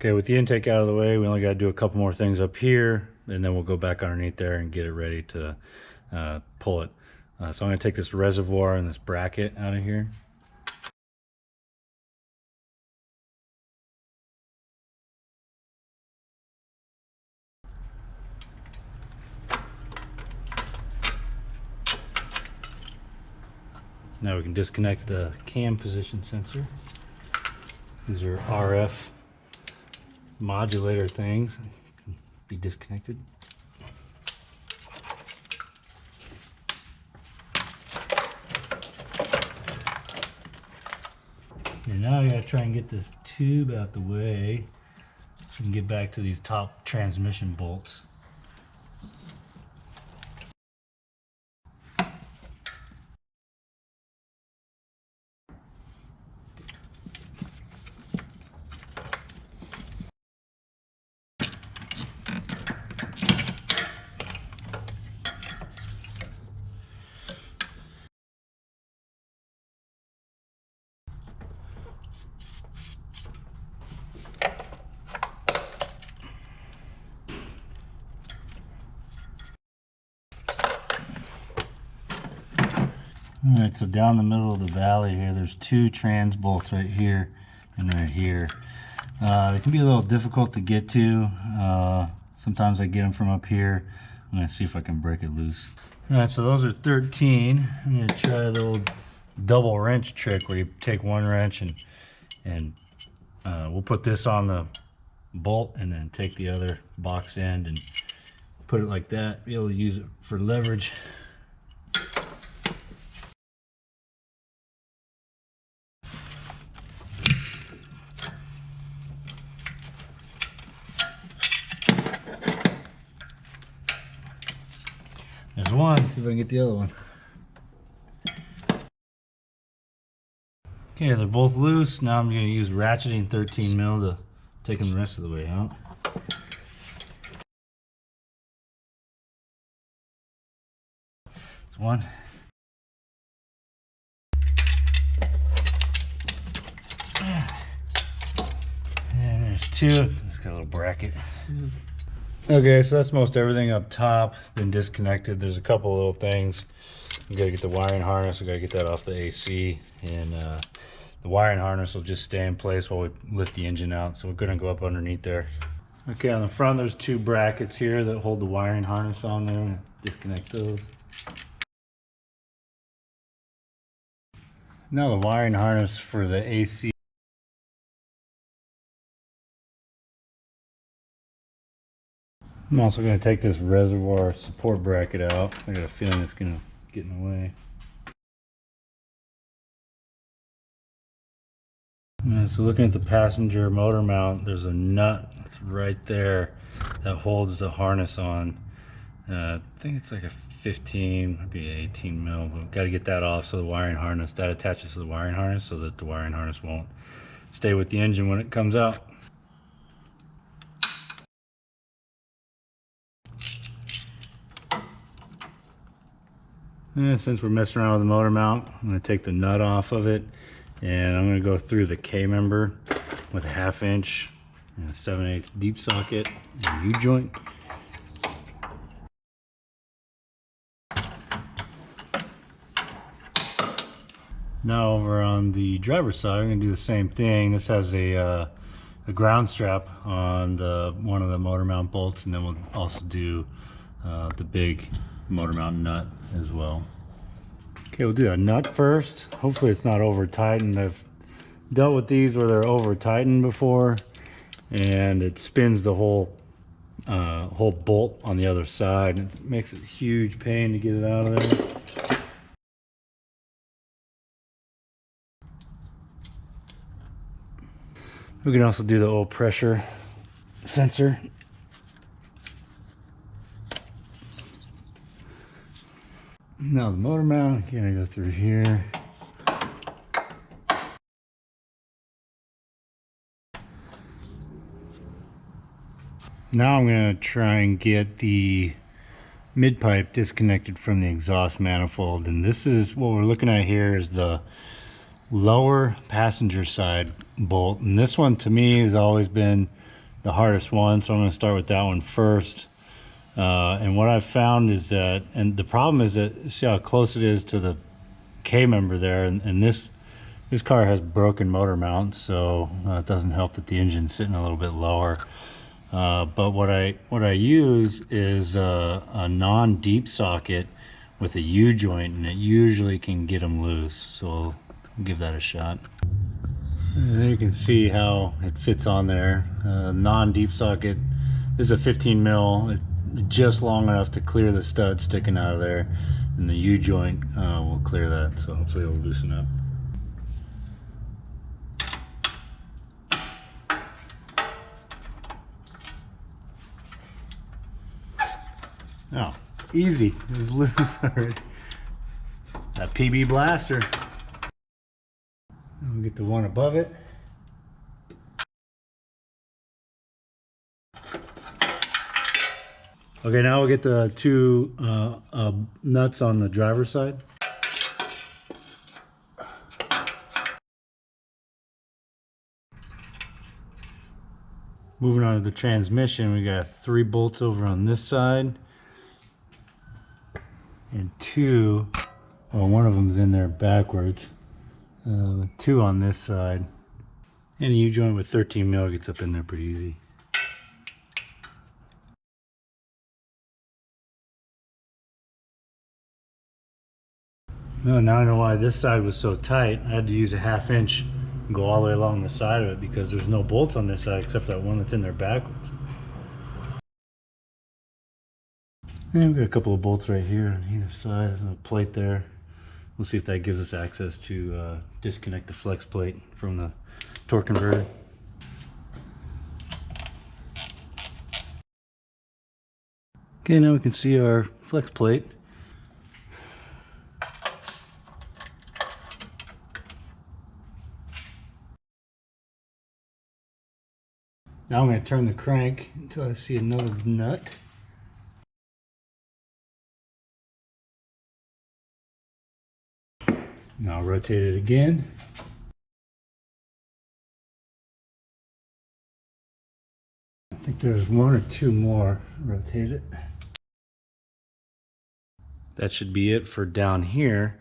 Okay, with the intake out of the way, we only got to do a couple more things up here, and then we'll go back underneath there and get it ready to pull it. So I'm going to take this reservoir and this bracket out of here. Now we can disconnect the cam position sensor. These are RF modulator things. Can be disconnected. And now you gotta try and get this tube out the way so we can get back to these top transmission bolts. Alright, so down the middle of the valley here, there's two trans bolts right here and right here. They can be a little difficult to get to. Sometimes I get them from up here. I'm going to see if I can break it loose. Alright, so those are 13. I'm going to try the old double wrench trick where you take one wrench and we'll put this on the bolt and then take the other box end and put it like that. Be able to use it for leverage. There's one, see if I can get the other one. Okay, they're both loose. Now I'm going to use ratcheting 13 mil to take them the rest of the way out. There's one. And there's two. It's got a little bracket. Okay, so that's most everything up top, been disconnected. There's a couple little things. We gotta get the wiring harness, we gotta get that off the AC, and the wiring harness will just stay in place while we lift the engine out. So we're gonna go up underneath there. Okay, on the front there's two brackets here that hold the wiring harness on there. I'm gonna disconnect those. Now the wiring harness for the AC. I'm also going to take this reservoir support bracket out. I got a feeling it's going to get in the way. So looking at the passenger motor mount, there's a nut that's right there that holds the harness on. I think it's like a 15, maybe 18 mil, but we've got to get that off so the wiring harness, that attaches to the wiring harness so that the wiring harness won't stay with the engine when it comes out. And since we're messing around with the motor mount, I'm going to take the nut off of it and I'm going to go through the K-member with a 1/2 inch and a 7/8 deep socket and U-joint. Now over on the driver's side, I'm going to do the same thing. This has a ground strap on one of the motor mount bolts, and then we'll also do the big motor mount nut as well. Okay, we'll do a nut first. Hopefully it's not over tightened. I've dealt with these where they're over tightened before and it spins the whole bolt on the other side. It makes it a huge pain to get it out of there. We can also do the oil pressure sensor. Now the motor mount, I'm gonna go through here. Now I'm gonna try and get the mid pipe disconnected from the exhaust manifold, and this is what we're looking at here is the lower passenger side bolt, and this one to me has always been the hardest one, so I'm going to start with that one first. And what I've found is that, and the problem is that, see how close it is to the K member there, and this car has broken motor mounts, so it doesn't help that the engine's sitting a little bit lower. But what I use is a non-deep socket with a U-joint, and it usually can get them loose, so I'll give that a shot. And there you can see how it fits on there. Non-deep socket. This is a 15 mil, just long enough to clear the stud sticking out of there, and the U-joint will clear that, so hopefully it'll loosen up. Oh, easy. It was loose already. That PB blaster. We'll get the one above it. Okay, now we'll get the two nuts on the driver's side. Moving on to the transmission, we got 3 bolts over on this side. And 2, well, one of them's in there backwards. 2 on this side. And a U-joint with 13 mil gets up in there pretty easy. No, now I know why this side was so tight. I had to use a 1/2 inch and go all the way along the side of it because there's no bolts on this side except for that one that's in there backwards. And we've got a couple of bolts right here on either side. There's a plate there. We'll see if that gives us access to disconnect the flex plate from the torque converter. Okay, now we can see our flex plate. Now I'm going to turn the crank until I see another nut. Now I'll rotate it again. I think there's 1 or 2 more. Rotate it. That should be it for down here.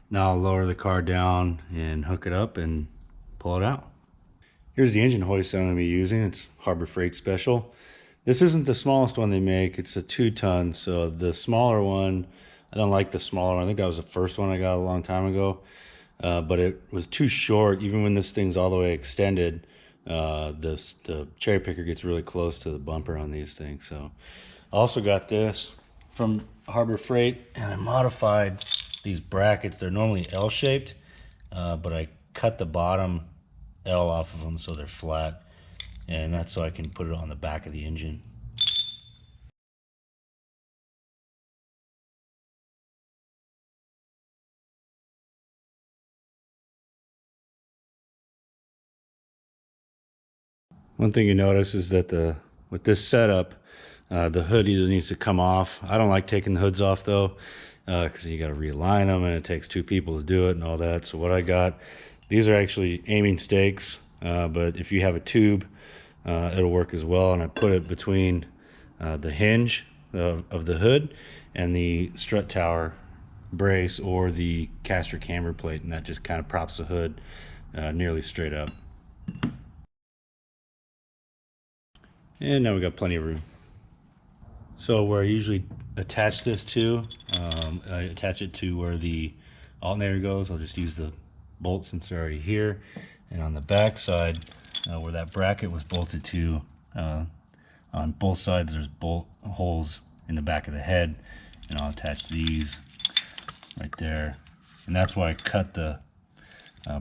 Now I'll lower the car down and hook it up and pull it out. Here's the engine hoist I'm going to be using. It's Harbor Freight Special. This isn't the smallest one they make. It's a 2-ton. So the smaller one, I don't like the smaller one. I think that was the first one I got a long time ago. But it was too short. Even when this thing's all the way extended, the cherry picker gets really close to the bumper on these things. So I also got this from Harbor Freight, and I modified these brackets. They're normally L-shaped, but I cut the bottom L off of them so they're flat, and that's so I can put it on the back of the engine. One thing you notice is that with this setup, the hood either needs to come off. I don't like taking the hoods off though, because you got to realign them and it takes 2 people to do it and all that. So what I got, these are actually aiming stakes, but if you have a tube, it'll work as well. And I put it between the hinge of the hood and the strut tower brace or the caster camber plate, and that just kind of props the hood nearly straight up. And now we got plenty of room. So where I usually attach this to, I attach it to where the alternator goes. I'll just use the bolt since they're already here. And on the back side, where that bracket was bolted to, on both sides there's bolt holes in the back of the head, and I'll attach these right there. And that's why I cut the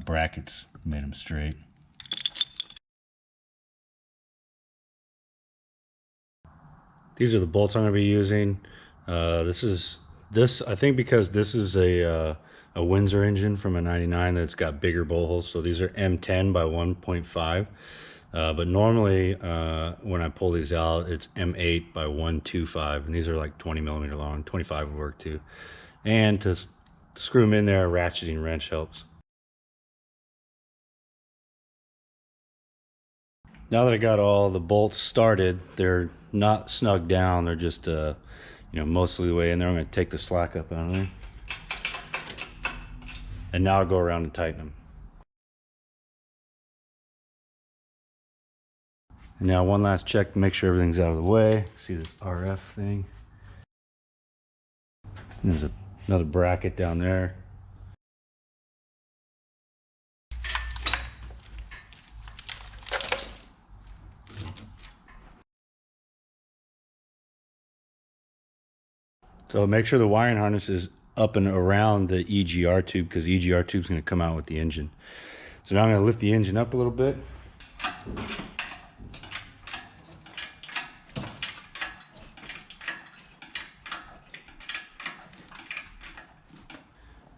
brackets, made them straight. These are the bolts I'm going to be using. I think because this is a Windsor engine from a 99 that's got bigger bolt holes, so these are M10 by 1.5. But normally when I pull these out, it's M8 by 125, and these are like 20 millimeter long. 25 would work too. And to screw them in there, a ratcheting wrench helps. Now that I got all the bolts started, they're not snug down. They're just, mostly the way in there. I'm going to take the slack up out of there. And now I'll go around and tighten them. And now one last check to make sure everything's out of the way. See this RF thing? And there's another bracket down there. So make sure the wiring harness is up and around the EGR tube, because the EGR tube is going to come out with the engine. So now I'm going to lift the engine up a little bit.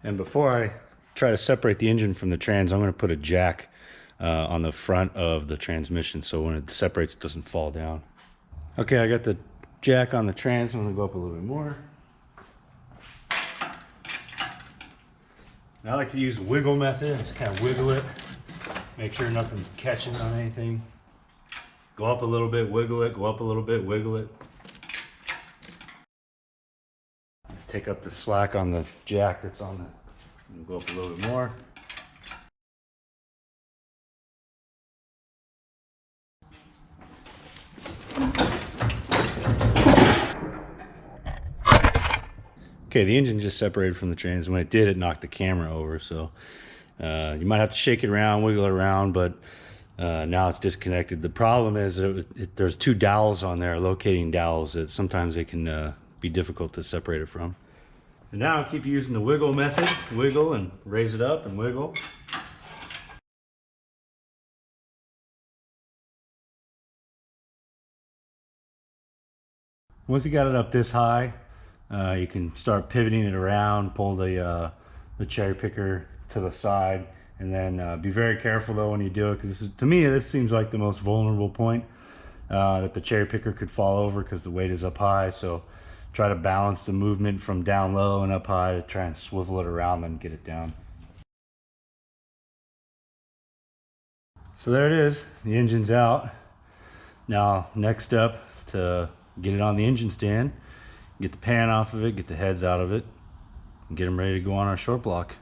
And before I try to separate the engine from the trans, I'm going to put a jack on the front of the transmission so when it separates it doesn't fall down. Okay, I got the jack on the trans. I'm going to go up a little bit more. I like to use the wiggle method. Just kind of wiggle it. Make sure nothing's catching on anything. Go up a little bit, wiggle it. Go up a little bit, wiggle it. Take up the slack on the jack that's on the... Go up a little bit more. Okay, the engine just separated from the trans. When it did, it knocked the camera over. So you might have to shake it around, wiggle it around, but now it's disconnected. The problem is there's two dowels on there, locating dowels, that sometimes they can be difficult to separate it from. And now I'll keep using the wiggle method. Wiggle and raise it up and wiggle. Once you got it up this high, you can start pivoting it around, pull the cherry picker to the side, and then be very careful though when you do it, because to me this seems like the most vulnerable point that the cherry picker could fall over because the weight is up high. So try to balance the movement from down low and up high to try and swivel it around and get it down. So there it is, the engine's out. Now next up is to get it on the engine stand, get the pan off of it, get the heads out of it, and get them ready to go on our short block.